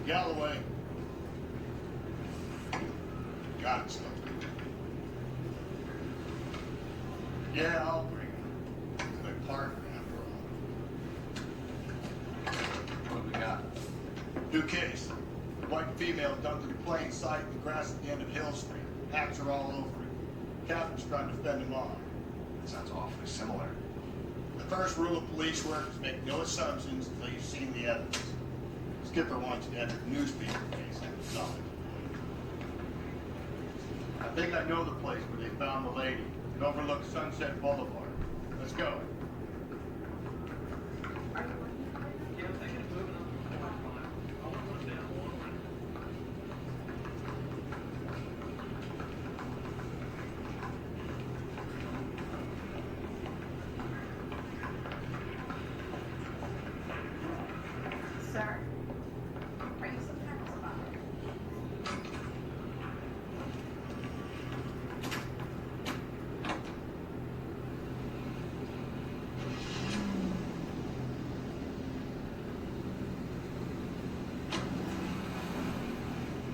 Galloway. Got it, Stokes. Yeah, I'll bring it. It's my partner, after all. What do we got? New case. White female dumped in plain sight in the grass at the end of Hill Street. Hacks are all over it. Captain's trying to fend him off. Sounds awfully similar. The first rule of police work is make no assumptions until you've seen the evidence. Skipper wants you to enter the newspaper case and nothing. I think I know the place where they found the lady. It overlooks Sunset Boulevard. Let's go. Sir, are you some kind of spy?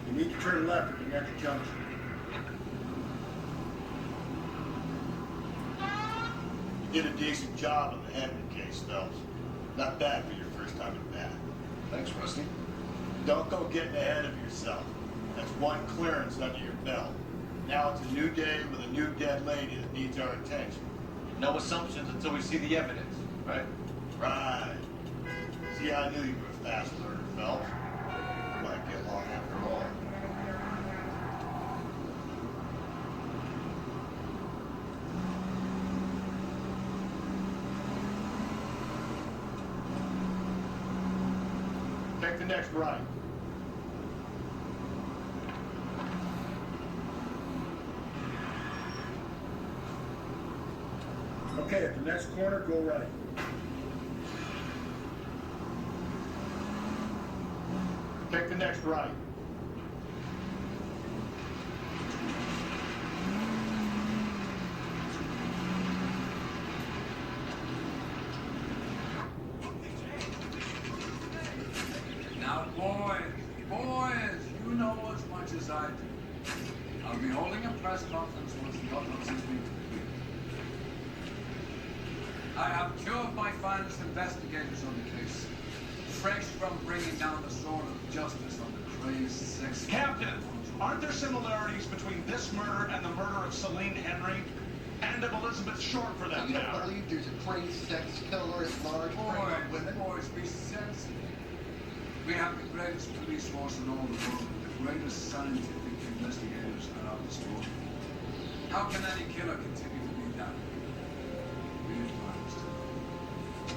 You need to turn left at the next junction. You did a decent job on the Henry case, Phelps. Not bad for your first time at bat. Thanks, Rusty. Don't go getting ahead of yourself. That's one clearance under your belt. Now it's a new day with a new dead lady that needs our attention. No assumptions until we see the evidence, right? Right. See, I knew you were a fast learner, Phelps. Might get along after all. Take the next right. Okay, at the next corner, go right. Take the next right. Now, boys, you know as much as I do. I'll be holding a press conference once the autopsy has been completed. I have two of my finest investigators on the case, fresh from bringing down the sword of justice on the crazed sex... Captain, aren't there similarities between this murder and the murder of Celine Henry? And of Elizabeth Short, for that You don't matter? believe there's a crazy sex killer at large preying on women? Boys, be sensitive. We have the greatest police force in all the world, the greatest scientific investigators at our disposal. How can any killer continue to be that? Be advised.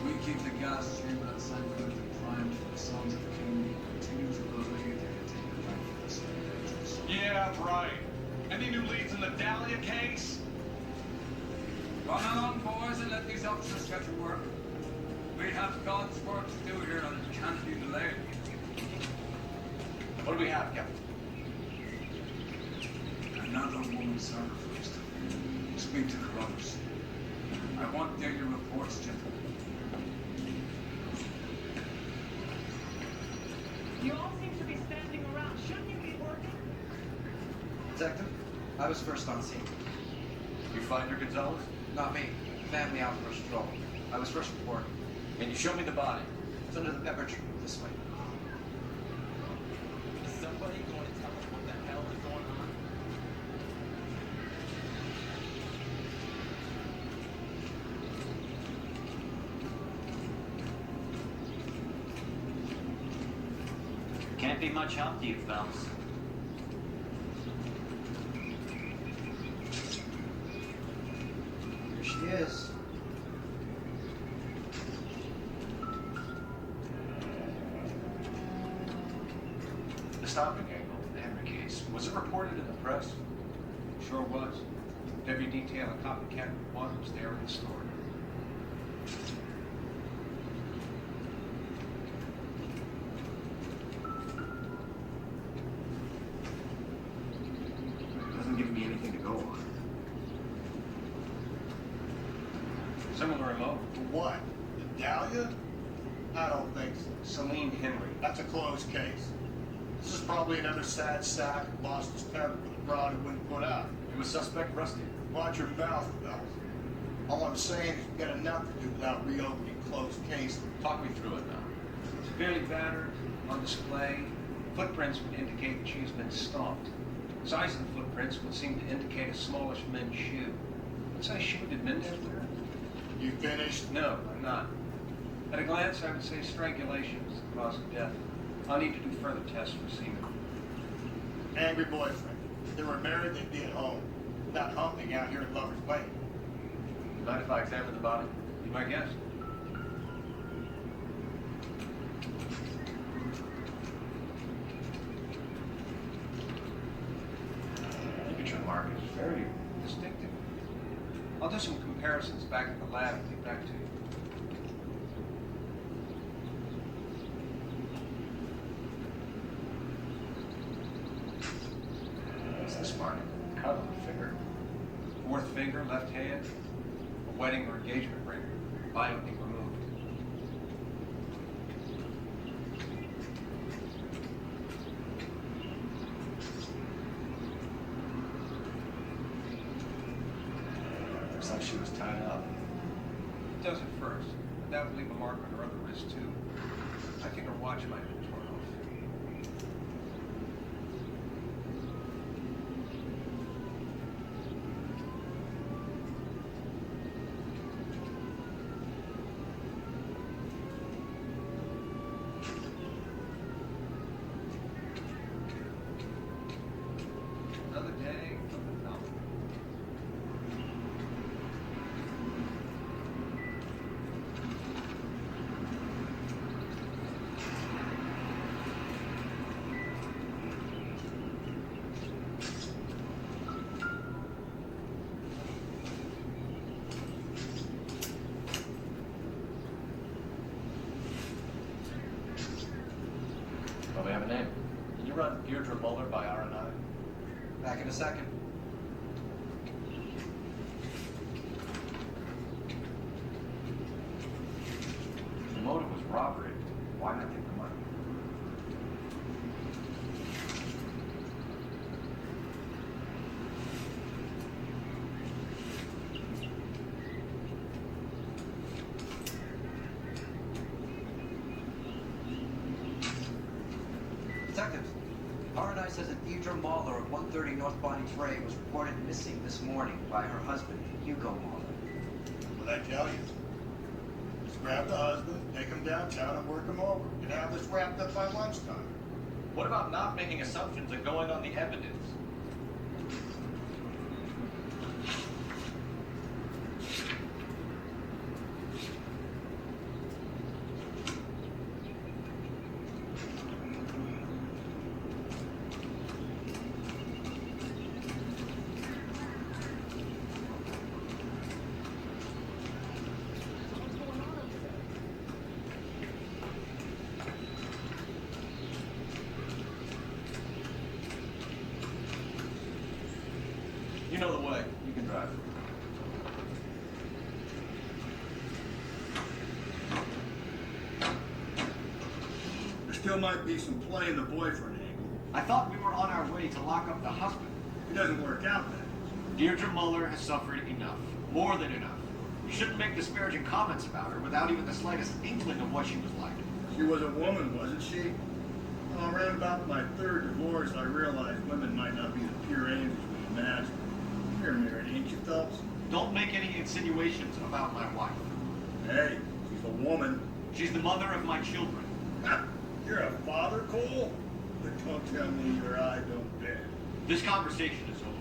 We keep the gas chamber at St. Quentin primed for the sons of King and continue to believe they can take the fight for the same agents. Yeah, right. Any new leads in the Dahlia case? Run along, boys, and let these officers get to work. We have God's work to do here, and it can't be delayed. What do we have, Captain? Another woman sacrificed. Speak to the brothers. I want daily reports, gentlemen. You all seem to be standing around. Shouldn't you be working? Detective, I was first on scene. You find her, Gonzalez? Not me. Family out for a stroll. I was first reported. Can you show me the body? It's under the pepper tree. This way. Is somebody going to tell us what the hell is going on? Can't be much help to you, Phelps. Here she is. The stopping angle in the Henry case. Was it reported in the press? Sure was. Every detail a copycat one was there in the story. It doesn't give me anything to go on. Similar MO. For what? The Dahlia? I don't think so. Celine Henry. That's a closed case. This is probably another sad sack who lost his temper with a broad who wouldn't put out. He was suspect Rusty. Watch your mouth, fellas. All I'm saying is you've got enough to do without reopening closed cases. Talk me through it now. Severely battered, on display. Footprints would indicate that she's been stalked. Size of the footprints would seem to indicate a smallish men's shoe. What size shoe did Mendez wear? You finished? No, I'm not. At a glance, I would say strangulation is the cause of death. I'll need to do further tests for semen. Angry boyfriend. If they were married, they'd be at home. Not humping out here at Lover's Lane. You mind if I examine the body? Be my guest. Signature mark is very... Distinctive. I'll do some comparisons back at the lab and get back to you. What's this mark? Cut on the finger. Fourth finger, left hand, a wedding or engagement ring, violently removed. Looks like she was tied up. It does at first, but that would leave a mark on her other wrist too. I think her watch might have been torn off. Another day, nothing else. Well, we have a name. Can you run Deirdre Muller by R&I? Back in a second. The motive was robbery. Why not take the money? Detectives, R&I says that Deirdre Mahler of 130 North Bonnie Tray was reported missing this morning by her husband, Hugo Mahler. What'd I tell you? Just grab the husband, take him downtown and work him over. You can have this wrapped up by lunchtime. What about not making assumptions and going on the evidence? You know the way. You can drive. There still might be some play in the boyfriend angle. I thought we were on our way to lock up the husband. It doesn't work out then. Deirdre Muller has suffered enough. More than enough. You shouldn't make disparaging comments about her without even the slightest inkling of what she was like. She was a woman, wasn't she? Well, around about my third divorce, I realized women might not be the pure angels we imagined. You're married, ain't you, Phelps? Don't make any insinuations about my wife. Hey, she's a woman. She's the mother of my children. Ha! You're a father, Cole? But don't tell me your eye don't bend. This conversation is over.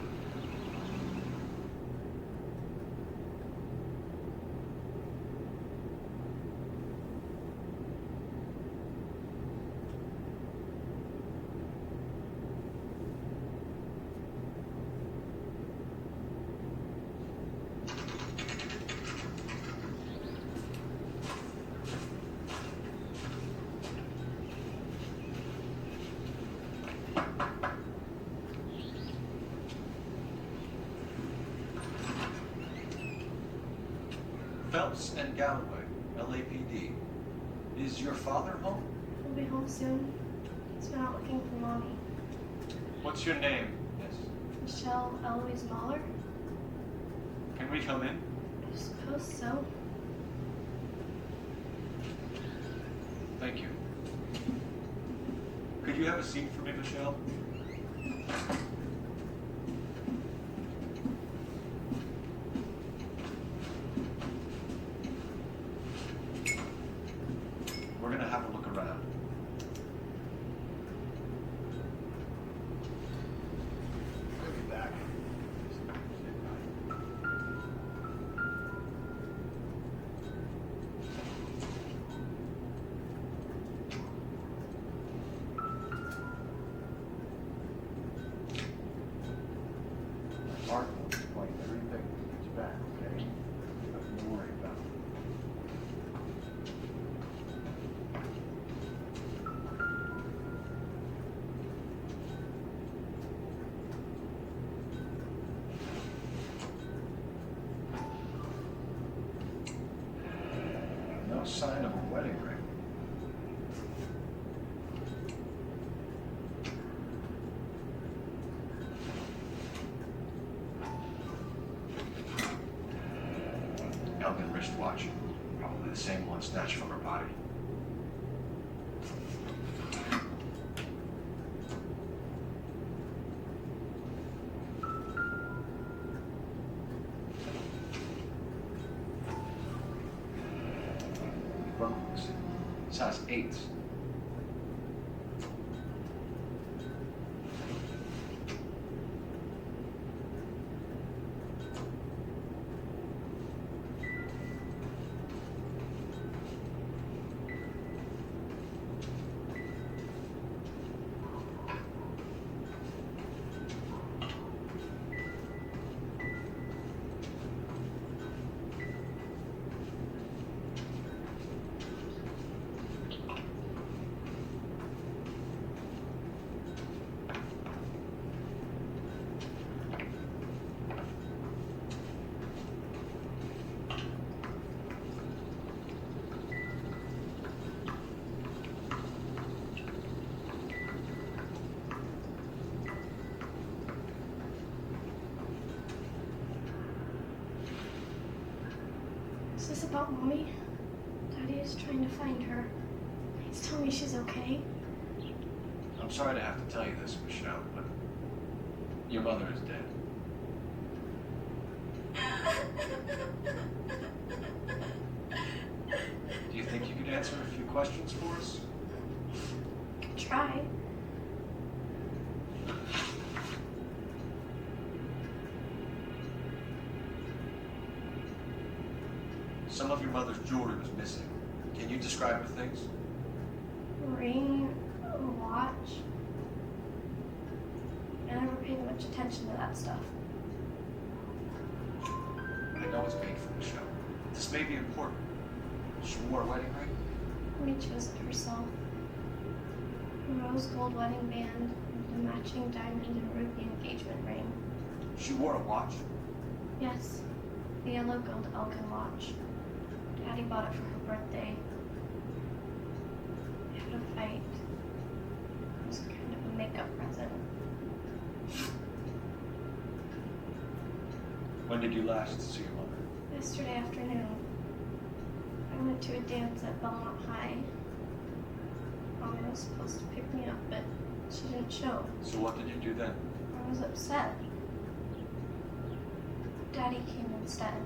Phelps and Galloway, LAPD. Is your father home? He'll be home soon. He's been out looking for Mommy. What's your name, miss? Michelle Eloise Mahler? Can we come in? I suppose so. Thank you. Could you have a seat for me, Michelle? We're gonna have a look around. I'll be back. Mark will explain everything when he gets back, okay? Nothing to worry about. No sign of a wedding ring. Elgin wristwatch. Probably the same one snatched from her body. Books. Size 8. Is this about Mommy? Daddy is trying to find her. He's telling me she's okay. I'm sorry to have to tell you this, Michelle, but your mother is dead. Do you think you could answer a few questions for us? Try. Some of your mother's jewelry was missing. Can you describe the things? Ring, a watch. I never paid much attention to that stuff. I know it's painful, Michelle. This may be important. She wore a wedding ring? Mommy chose it herself. A rose gold wedding band and a matching diamond and ruby engagement ring. She wore a watch? Yes, the yellow gold Elgin watch. Daddy bought it for her birthday. They had a fight. It was kind of a makeup present. When did you last see your mother? Yesterday afternoon, I went to a dance at Belmont High. Mommy was supposed to pick me up, but she didn't show. So what did you do then? I was upset. Daddy came instead.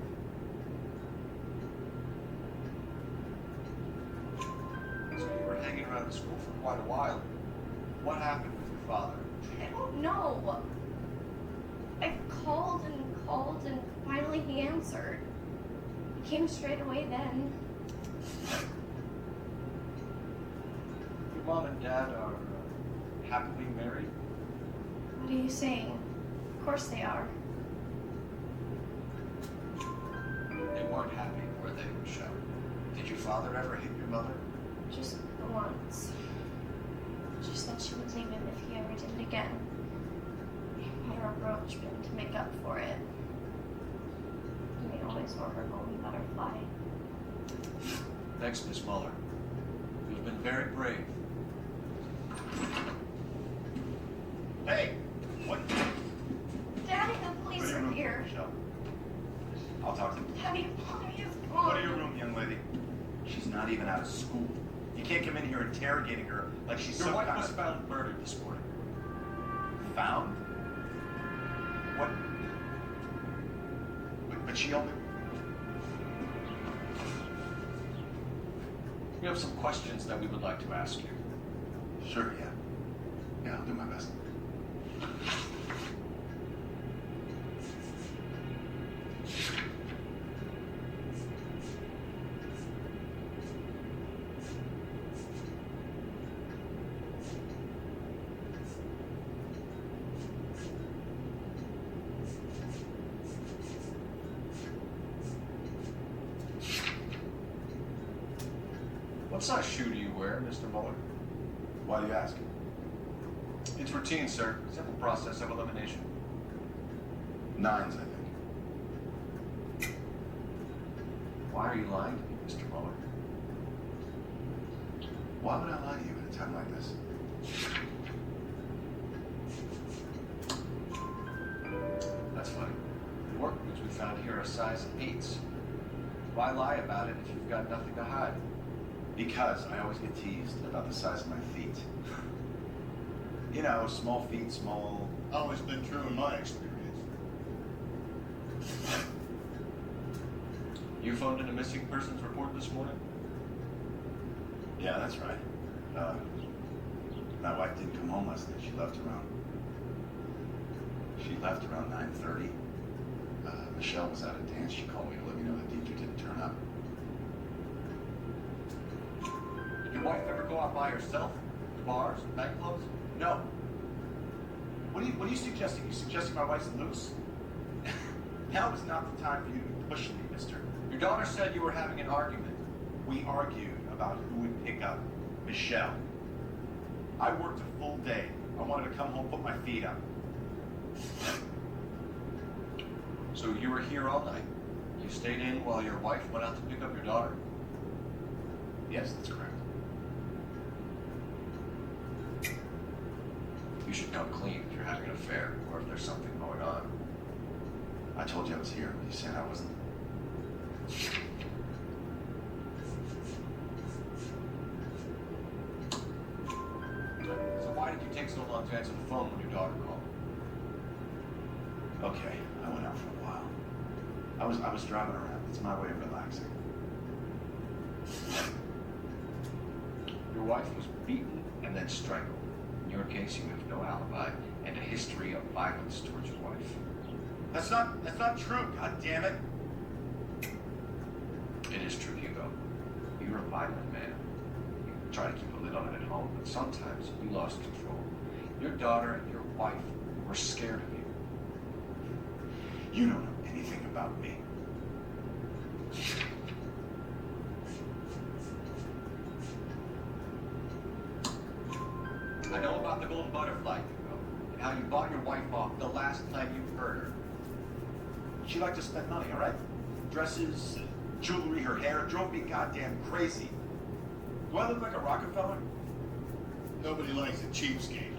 So you were hanging around the school for quite a while. What happened with your father? I don't know. I called and finally he answered. He came straight away then. Your mom and dad are happily married? What are you saying? Of course they are. They weren't happy, were they, Michelle? Did your father ever hit your mother? Just once. She said she would leave him if he ever did it again. He had her a brooch pin to make up for it. And he always wore her golden butterfly. Thanks, Miss Muller. You've been very brave. here interrogating her like she's Your some wife kind was of... found murdered this morning. Found? What? But she only... We have some questions that we would like to ask you. Sure, yeah. Yeah, I'll do my best. What size shoe do you wear, Mr. Mueller? Why do you ask? It's routine, sir. Simple process of elimination. 9s, I think. Why are you lying to me, Mr. Mueller? Why would I lie to you at a time like this? That's funny. The work boots we found here are size 8s. Why lie about it if you've got nothing to hide? Because I always get teased about the size of my feet. You know, small feet, small... Always been true in my experience. You phoned in a missing persons report this morning? Yeah, that's right. My wife didn't come home last night. She left around 9:30. Michelle was at a dance. She called me to let me know that Deidre didn't turn up. Did your wife ever go out by herself? To bars, nightclubs? No. What are you suggesting? You suggesting my wife's loose? Now is not the time for you to be pushing me, mister. Your daughter said you were having an argument. We argued about who would pick up Michelle. I worked a full day. I wanted to come home, put my feet up. So you were here all night. You stayed in while your wife went out to pick up your daughter. Yes, that's correct. You should come clean if you're having an affair or if there's something going on. I told you I was here. You said I wasn't. So why did you take so long to answer the phone when your daughter called? Okay, I went out for a while. I was driving around. It's my way of relaxing. Your wife was beaten and then strangled. In your case, you have no alibi and a history of violence towards your wife. That's not true, god damn it. It is true, Hugo. You're a violent man. You try to keep a lid on it at home, but sometimes you lost control. Your daughter and your wife were scared of you. You don't know anything about me. I know about the golden butterfly, Hugo, and how you bought your wife off the last time you heard her. She liked to spend money, all right? Dresses, jewelry, her hair drove me goddamn crazy. Do I look like a Rockefeller? Nobody likes a cheapskate, Hugo.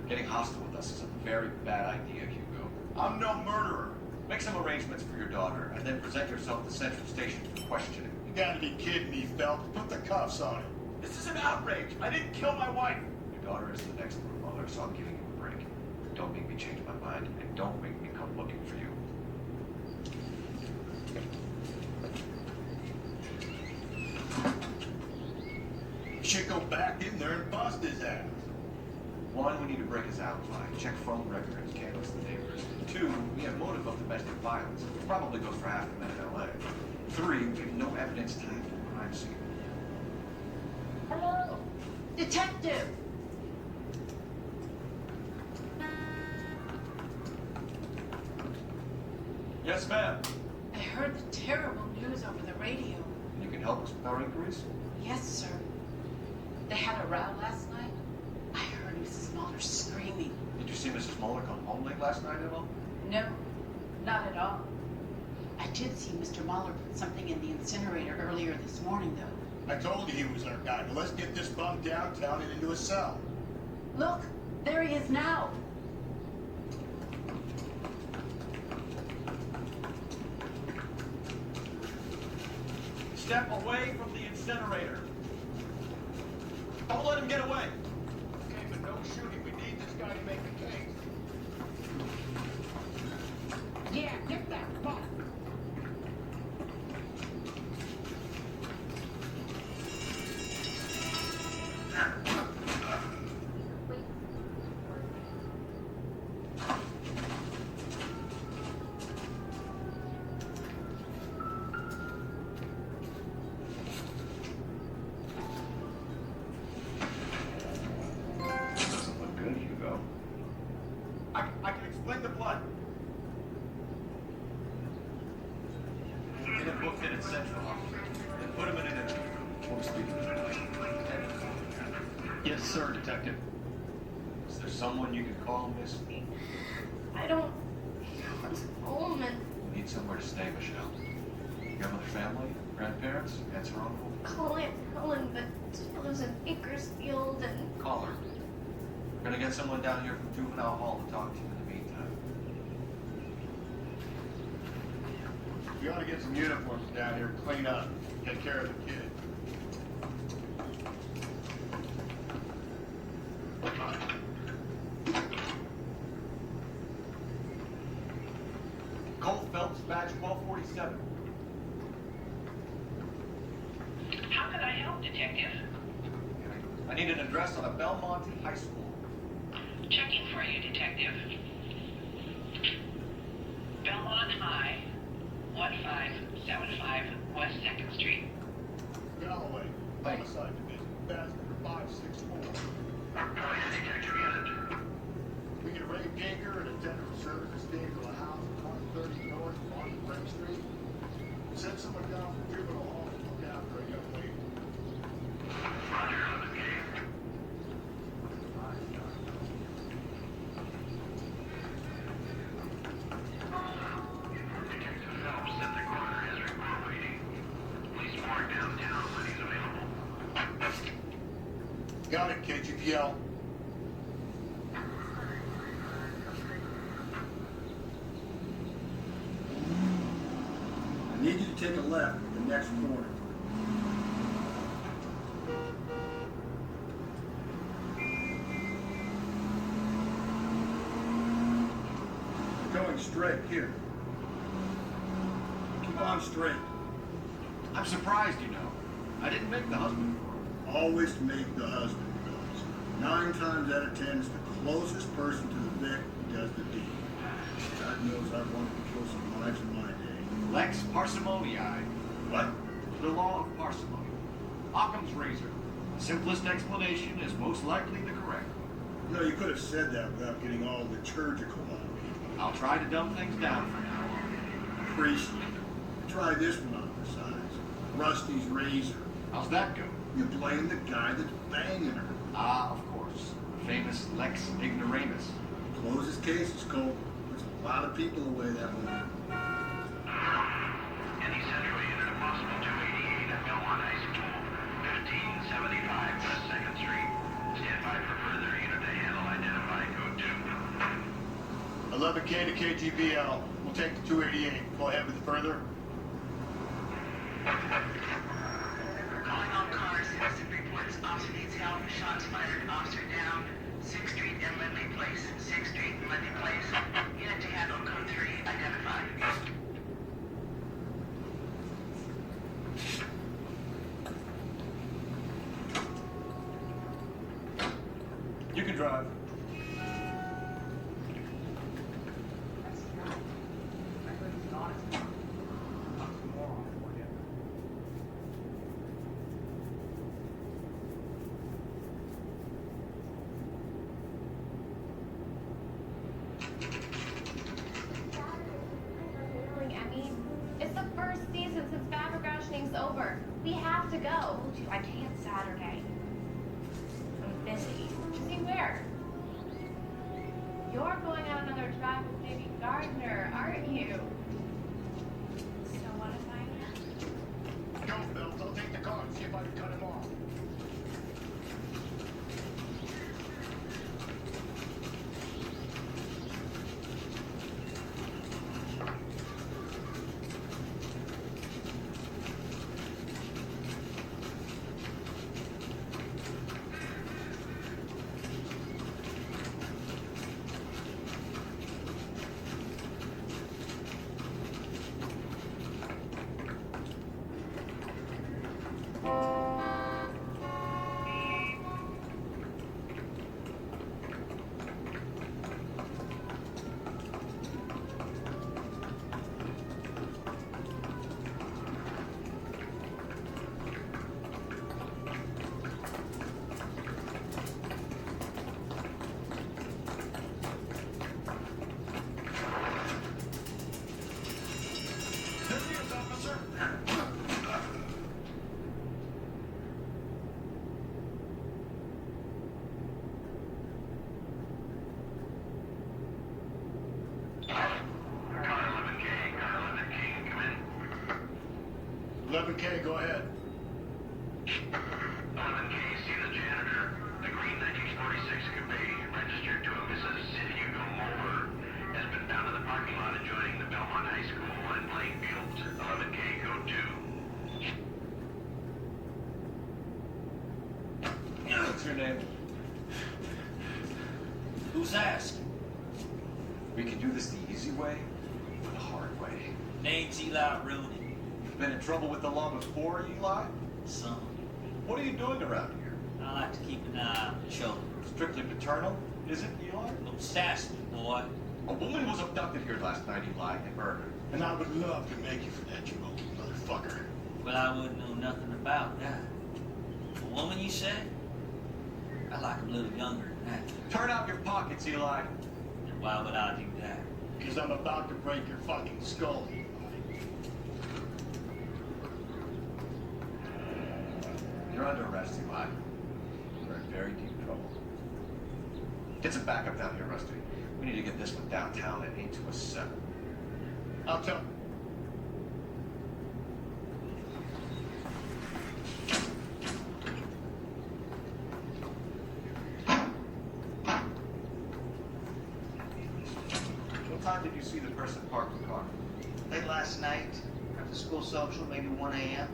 Getting hostile with us is a very bad idea, Hugo. I'm no murderer. Make some arrangements for your daughter, and then present yourself to Central Station for questioning. You gotta be kidding me, Phelps. Put the cuffs on him. This is an outrage. I didn't kill my wife. Your daughter is the next mother, so I'm giving you a break. Don't make me change my mind, and don't make me come looking for you. You should go back in there and bust his ass. One, we need to break his alibi, check phone records, canvass the neighbors. Two, we have motive of domestic violence, which probably goes for half the men in LA. Three, we have no evidence tied to a crime scene. Hello, detective. Yes, ma'am. I heard the terrible news over the radio. You can help us with our inquiries? Yes, sir. They had a row last night. I heard Mrs. Muller screaming. Did you see Mrs. Muller come home late last night at all? No, not at all. I did see Mr. Muller put something in the incinerator earlier this morning, though. I told you he was our guy. Now let's get this bum downtown and into a cell. Look, there he is now. Step away from the incinerator. him get away. Okay, but no shooting. We need this guy to make the case. Yeah, get that fuck. Doesn't look good, Hugo. I can explain the blood. Get him booked in at Central. Then put him in an interview. What was speaking to Yes, sir, Detective. Is there someone you could call, miss? I don't want home and You need somewhere to stay, Michelle. You have other family? Grandparents? Aunts or uncle? call Aunt Helen, but she lives in Bakersfield and Call her. We're gonna get someone down here from Juvenile Hall to talk to you in the meantime. We ought to get some uniforms down here, clean up, take care of the kid. Cole Phelps, badge 1247. How can I help, Detective? I need an address on a Belmont High School. Checking for you, Detective. Belmont High, 1575 West 2nd Street. Galloway, homicide division, badge number 564. Detective unit. We get a Ray Gager and attended a services team to a house at 130 North on Ring Street. Send someone down from Juvenile Hall to look after a young lady. Detective Phelps said the coroner has report waiting. Please report downtown when he's available. Got it, KGPL. I need you to take a left at the next corner. You're going straight here. Keep on straight. I'm surprised, you know. I didn't make the husband. Always make the husband goes. 9 times out of 10, it's the closest person to the victim who does the deed. God knows I've wanted to kill some lives in my day. Lex parsimonii. What? The law of parsimony. Occam's razor. The simplest explanation is most likely the correct one. No, you could have said that without getting all liturgical on me. I'll try to dumb things down for now. Appreciate it. Try this one on the sides. Rusty's razor. How's that go? You blame the guy that's banging her. Ah, of course. The famous Lex ignoramus. Close his cases, Cole. There's a lot of people away that way. Any central unit of possible 288 at Belmont High School, 1575 West 2nd Street. Stand by for further unit to handle identified code 2. 11K to KGBL. We'll take the 288. Go ahead with further. Calling all cars, citizen reports officer needs help, shots fired, officer down, 6th Street and Lindley Place, 6th Street and Lindley Place. Unit to handle code 3, identified. You can drive. it's the first season since fabric rationing's over. We have to go. I can't Saturday. I'm busy. See where? You're going on another drive with maybe Gardner, aren't you? So what if I am? Go, Phelps. I'll take the car and see if I can cut him off. 11K, go ahead. 11K, see the janitor. The green 1946 coupe, registered to a Mrs. Hugo Moeller, has been found in the parking lot adjoining the Belmont High School and playing fields. 11K, go to. What's your name? Who's asked? We can do this the easy way or the hard way. Name's Eli Rooney. You've been in trouble with the law before, Eli? Son, What are you doing around here? I like to keep an eye on the children. Strictly paternal, is it, Eli? Don't sass me, boy. A woman was abducted here last night, Eli, and murdered. And I would love to make you for that, you old motherfucker. Well, I wouldn't know nothing about that. A woman, you say? I like a little younger than that. Turn out your pockets, Eli. And why would I do that? Because I'm about to break your fucking skull, Eli. You're under arrest, Eli. You're in very deep trouble. Get some backup down here, Rusty. We need to get this one downtown at 8 to a 7. I'll tell. What time did you see the person park the car? Late last night, after school social, maybe 1 a.m.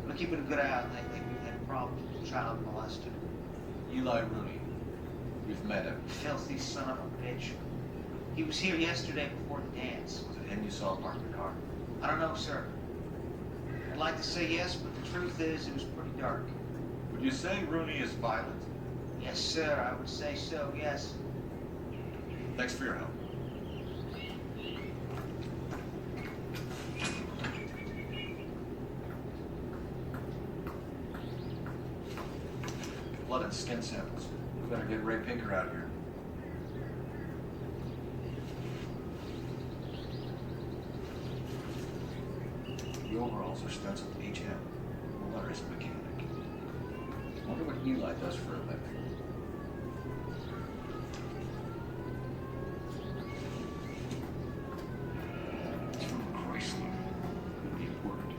We're keeping a good eye out lately. We've had problems with a child molester. Eli Rooney. We've met him. Filthy son of a bitch. He was here yesterday before the dance. Was it him you saw park the car? I don't know, sir. I'd like to say yes, but the truth is it was pretty dark. Would you say Rooney is violent? Yes, sir, I would say so, yes. Thanks for your help. Blood and skin samples. We better get Ray Pinker out here. The overalls are stenciled HM. The letter is mechanic. Wonder what Eli does for a living. It's from Chrysler. Could be important.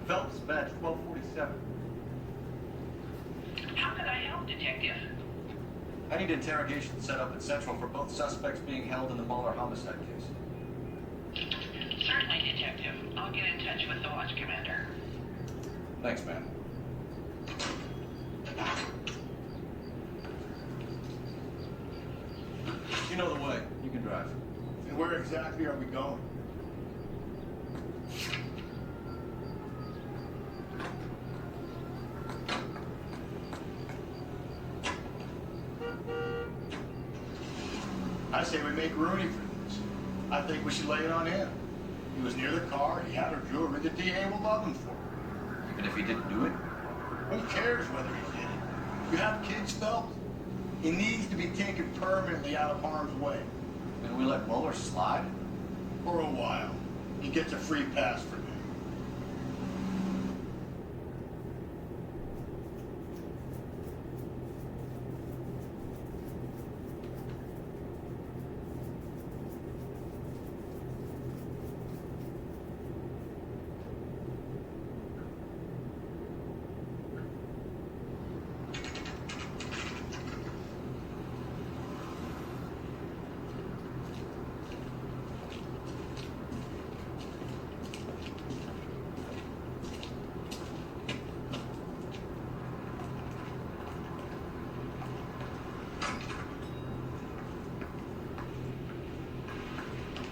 Phelps, badge 1247. How can I help, Detective? I need interrogation set up at Central for both suspects being held in the Muller homicide case. Certainly, Detective. I'll get in touch with the watch commander. Thanks, man. You know the way. You can drive. And where exactly are we going? I say we make Rooney for this. I think we should lay it on him. He was near the car, he had her jewelry, the DA will love him for it. Even if he didn't do it? Who cares whether he did it? You have kids, Phelps? He needs to be taken permanently out of harm's way. And we let Muller slide? For a while. He gets a free pass for now.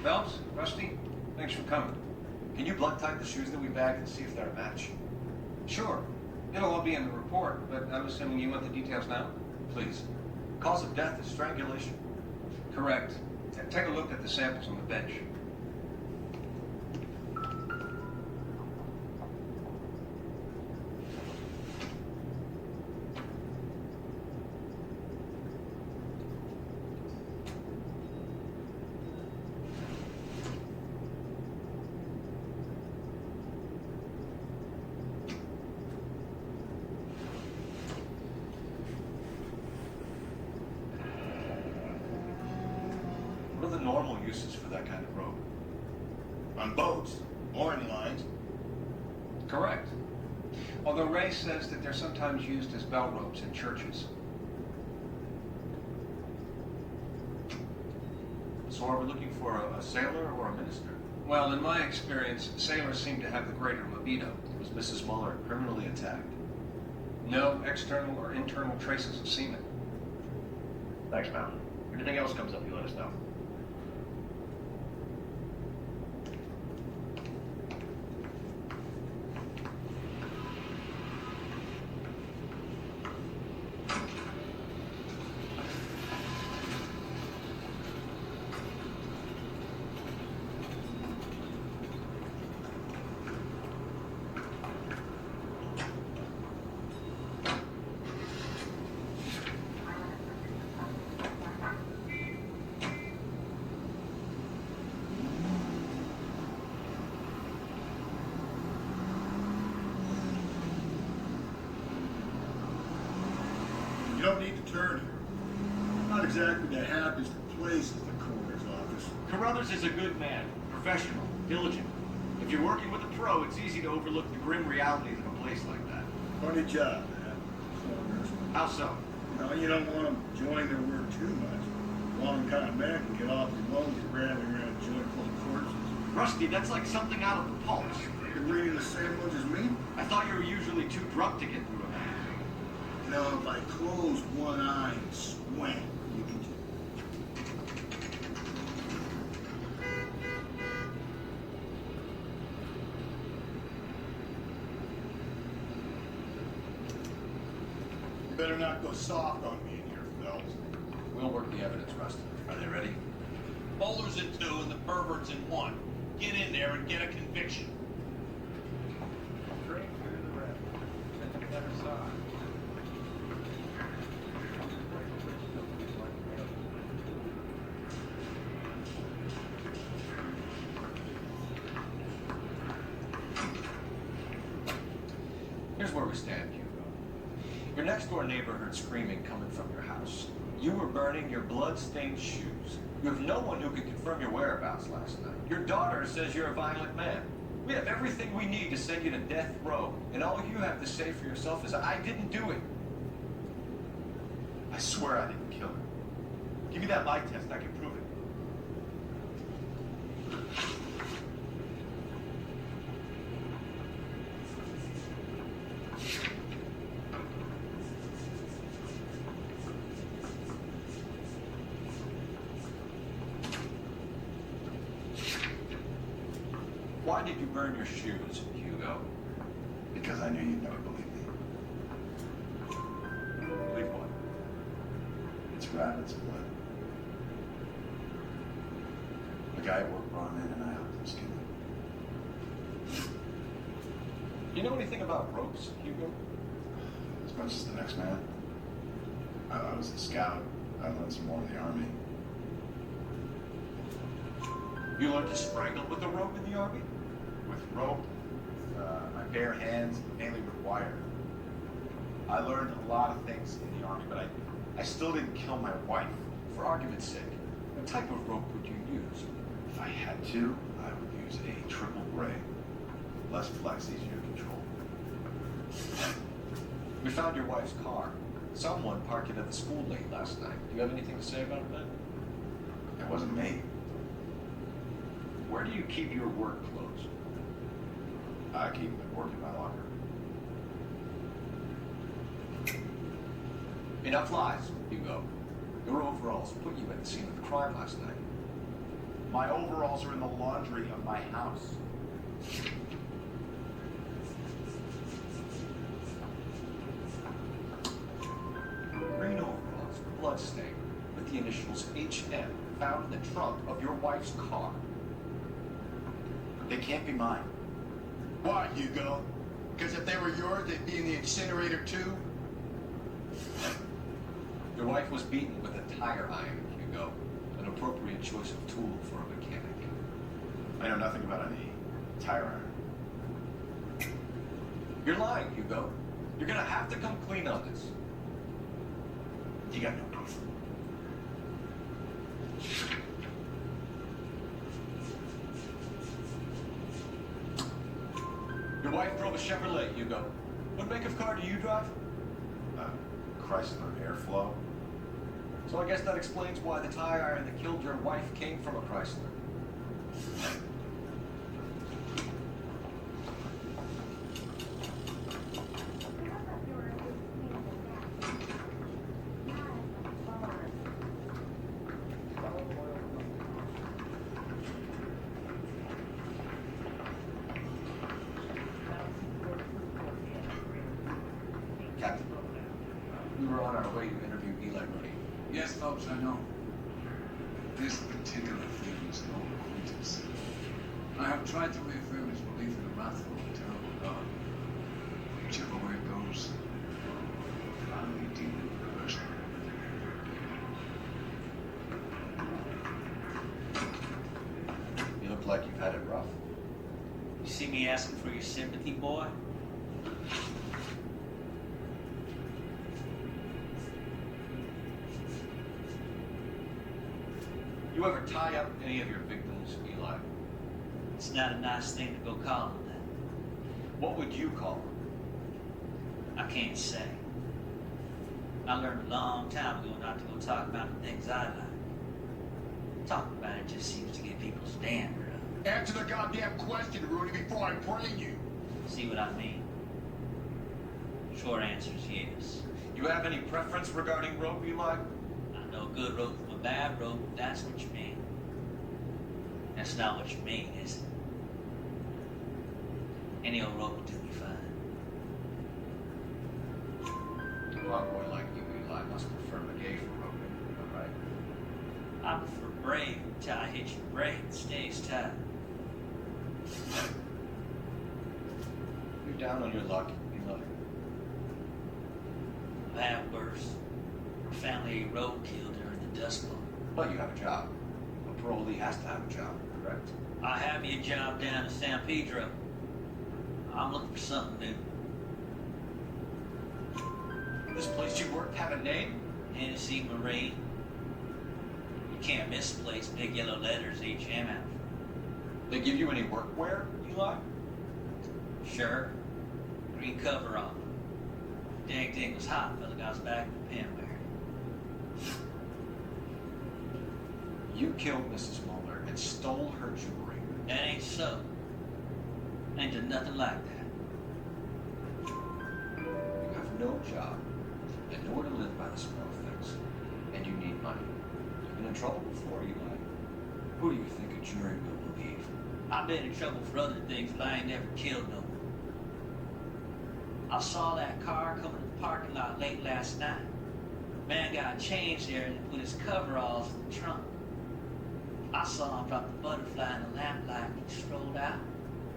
Phelps, Rusty, thanks for coming. Can you blood type the shoes that we bagged and see if they're a match? Sure. It'll all be in the report, but I'm assuming you want the details now? Please. Cause of death is strangulation. Correct. Take a look at the samples on the bench. normal uses for that kind of rope? On boats, mooring lines. Correct. Although Ray says that they're sometimes used as bell ropes in churches. So are we looking for a sailor or a minister? Well, in my experience, sailors seem to have the greater libido. Was Mrs. Muller criminally attacked? No external or internal traces of semen. Thanks, pal. If anything else comes up, you let us know. You don't need to turn here. Not exactly the happiest of places, the coroner's office. Carruthers is a good man, professional, diligent. If you're working with a pro, it's easy to overlook the grim realities of a place like that. Funny job, man. Coroners. How so? No, you don't want them to join their work too much. One kind of man can get awfully lonely rattling around a joint full of corpses. Rusty, that's like something out of the Pulse. You're reading the same ones as me? I thought you were usually too drunk to get through a man. You know, if I close one eye and squint, you can just... You better not go soft on me in here, Phelps. We'll work the evidence, Rusty. Are they ready? Bowler's in 2 and the pervert's in 1. Get in there and get a conviction. Drink through the red. To the other side. Here's where we stand, Hugo. Your next door neighbor heard screaming coming from your house. You were burning your blood-stained shoes. You have no one who can confirm your whereabouts last night. Your daughter says you're a violent man. We have everything we need to send you to death row, and all you have to say for yourself is, I didn't do it. I swear I didn't kill her. Give me that lie test, I can prove it. Why did you burn your shoes, Hugo? Because I knew you'd never believe me. Believe what? It's rabbit's blood. The guy at work brought him in and I helped him skin him. You know anything about ropes, Hugo? As much as the next man. I was a scout. I learned some more in the army. You learned to strangle with a rope in the army? With rope, my bare hands, mainly with wire. I learned a lot of things in the army, but I still didn't kill my wife. For argument's sake, what type of rope would you use? If I had to, I would use a triple gray. Less flex, easier to control. We found your wife's car. Someone parked it at the school late last night. Do you have anything to say about that? It wasn't me. Where do you keep your work clothes? I keep them at work in my locker. Enough lies, Hugo. Your overalls put you at the scene of the crime last night. My overalls are in the laundry of my house. Green overalls, bloodstained, with the initials HM, found in the trunk of your wife's car. They can't be mine. Why, Hugo? Because if they were yours, they'd be in the incinerator too? Your wife was beaten with a tire iron, Hugo. An appropriate choice of tool for a mechanic. I know nothing about any tire iron. You're lying, Hugo. You're gonna have to come clean on this. You got no proof. Your wife drove a Chevrolet, Hugo. What make of car do you drive? Chrysler Airflow. So I guess that explains why the tire iron that killed your wife came from a Chrysler. Captain, we were on our way to interview Eli Rooney. Yes, folks, I know. This particular thing is no acquaintance. I have tried to reaffirm his belief in the wrath of a terrible God. Whichever way it goes, I'll be dealing with the person. You look like you've had it rough. You see me asking for your sympathy, boy? You ever tie up any of your victims, Eli? It's not a nice thing to go call them that. What would you call them? I can't say. I learned a long time ago not to go talk about the things I like. Talking about it just seems to get people's dander up. Answer the goddamn question, Rudy, before I brain you. See what I mean? Short answer is yes. You have any preference regarding rope, Eli? I know a good rope from a bad rope, if that's what you mean. That's not what you mean, is it? Any old rope will do me fine. A long boy like you, Eli, must prefer McGay for roping, all right? I prefer brave until I hit your brain. It stays tight. You're down on your luck, Eli. I've had worse. Our family roadkill during the Dust Bowl. But you have a job. A parolee has to have a job, correct? I have me a job down in San Pedro. I'm looking for something new. This place you work have a name? Hennessy Marine. You can't miss the place. Big yellow letters, HM out. They give you any workwear, Eli? Sure. Green cover on. Dang thing was hot. Fella got us back in the pen wearing. You killed Mrs. Muller and stole her jewelry. That ain't so. Ain't done nothing like that. You have no job and nowhere to live by the small things. And you need money. You've been in trouble before, Eli. Who do you think a jury will believe? I've been in trouble for other things, but I ain't never killed no one. I saw that car coming to the parking lot late last night. Man got changed there and put his coveralls in the trunk. I saw him drop the butterfly in the lamplight and he strolled out,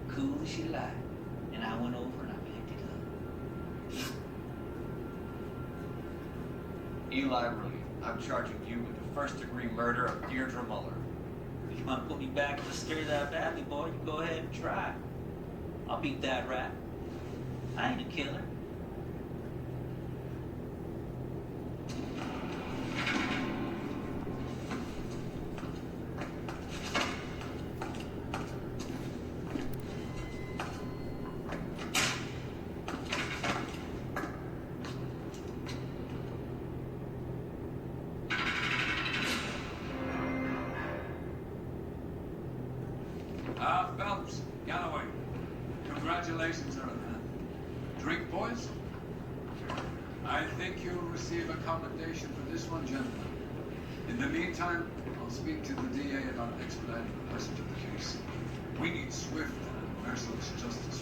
cool as you like. And I went over and I picked it up. Eli Rooney, I'm charging you with the first-degree murder of Deirdre Muller. If you want to put me back to the stir that badly, boy, you go ahead and try. I'll beat that rap. I ain't a killer. Phelps, Galloway, congratulations on that. Drink, boys? I think you'll receive a commendation for this one, gentlemen. In the meantime, I'll speak to the DA about expediting the rest of the case. We need swift and merciless justice